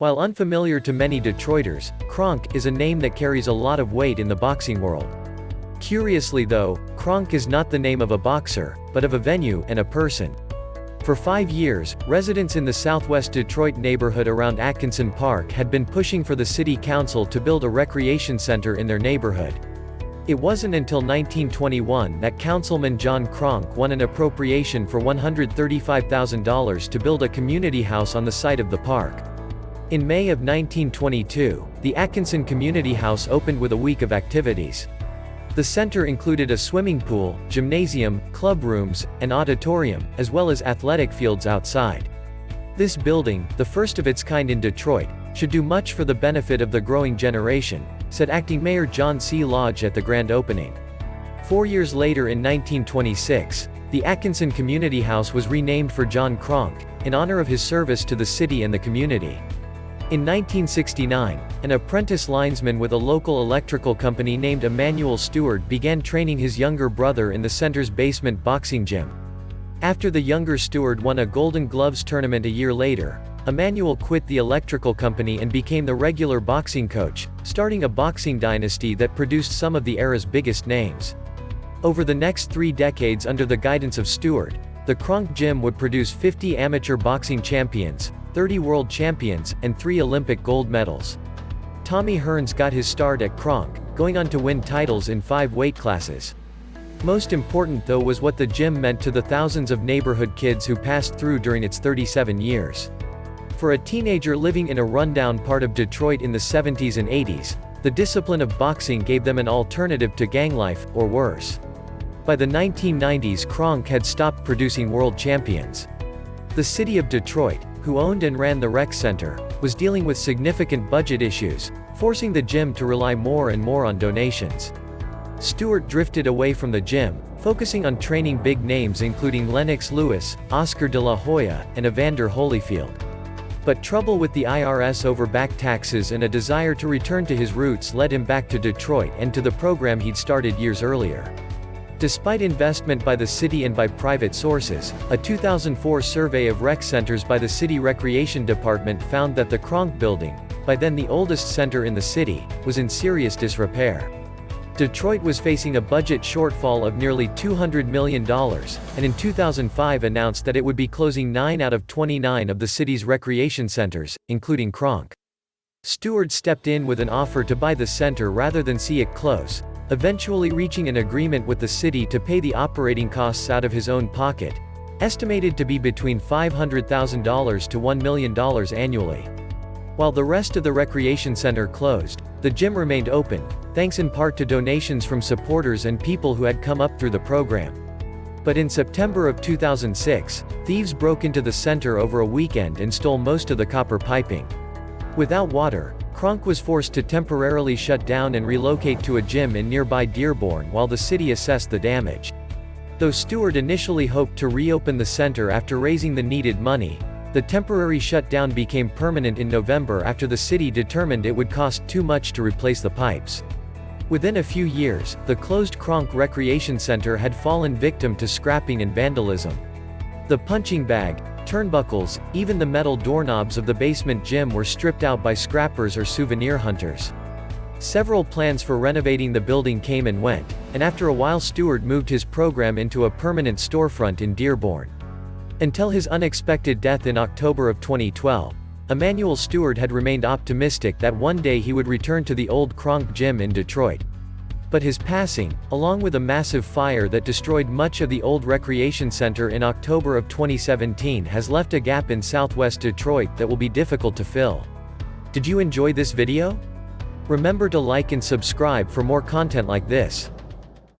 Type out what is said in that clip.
While unfamiliar to many Detroiters, Kronk is a name that carries a lot of weight in the boxing world. Curiously though, Kronk is not the name of a boxer, but of a venue and a person. For 5 years, residents in the southwest Detroit neighborhood around Atkinson Park had been pushing for the city council to build a recreation center in their neighborhood. It wasn't until 1921 that Councilman John Kronk won an appropriation for $135,000 to build a community house on the site of the park. In May of 1922, the Atkinson Community House opened with a week of activities. The center included a swimming pool, gymnasium, club rooms, and auditorium, as well as athletic fields outside. This building, the first of its kind in Detroit, should do much for the benefit of the growing generation, said Acting Mayor John C. Lodge at the grand opening. 4 years later in 1926, the Atkinson Community House was renamed for John Kronk, in honor of his service to the city and the community. In 1969, an apprentice linesman with a local electrical company named Emanuel Stewart began training his younger brother in the center's basement boxing gym. After the younger Stewart won a Golden Gloves tournament a year later, Emanuel quit the electrical company and became the regular boxing coach, starting a boxing dynasty that produced some of the era's biggest names. Over the next 3 decades under the guidance of Stewart, the Kronk Gym would produce 50 amateur boxing champions, 30 world champions, and 3 Olympic gold medals. Tommy Hearns got his start at Kronk, going on to win titles in 5 weight classes. Most important though was what the gym meant to the thousands of neighborhood kids who passed through during its 37 years. For a teenager living in a rundown part of Detroit in the 70s and 80s, the discipline of boxing gave them an alternative to gang life, or worse. By the 1990s, Kronk had stopped producing world champions. The city of Detroit, who owned and ran the rec center, was dealing with significant budget issues, forcing the gym to rely more and more on donations. Stewart drifted away from the gym, focusing on training big names including Lennox Lewis, Oscar de la Hoya, and Evander Holyfield. But trouble with the IRS over back taxes and a desire to return to his roots led him back to Detroit and to the program he'd started years earlier. Despite investment by the city and by private sources, a 2004 survey of rec centers by the City Recreation Department found that the Kronk building, by then the oldest center in the city, was in serious disrepair. Detroit was facing a budget shortfall of nearly $200 million, and in 2005 announced that it would be closing 9 out of 29 of the city's recreation centers, including Kronk. Stewart stepped in with an offer to buy the center rather than see it close, eventually reaching an agreement with the city to pay the operating costs out of his own pocket, estimated to be between $500,000 to $1 million annually. While the rest of the recreation center closed, the gym remained open, thanks in part to donations from supporters and people who had come up through the program. But in September of 2006, thieves broke into the center over a weekend and stole most of the copper piping. Without water, Kronk was forced to temporarily shut down and relocate to a gym in nearby Dearborn while the city assessed the damage. Though Stewart initially hoped to reopen the center after raising the needed money, the temporary shutdown became permanent in November after the city determined it would cost too much to replace the pipes. Within a few years, the closed Kronk Recreation Center had fallen victim to scrapping and vandalism. The punching bag, turnbuckles, even the metal doorknobs of the basement gym were stripped out by scrappers or souvenir hunters. Several plans for renovating the building came and went, and after a while Stewart moved his program into a permanent storefront in Dearborn. Until his unexpected death in October of 2012, Emanuel Stewart had remained optimistic that one day he would return to the old Kronk Gym in Detroit. But his passing, along with a massive fire that destroyed much of the old recreation center in October of 2017, has left a gap in southwest Detroit that will be difficult to fill. Did you enjoy this video? Remember to like and subscribe for more content like this.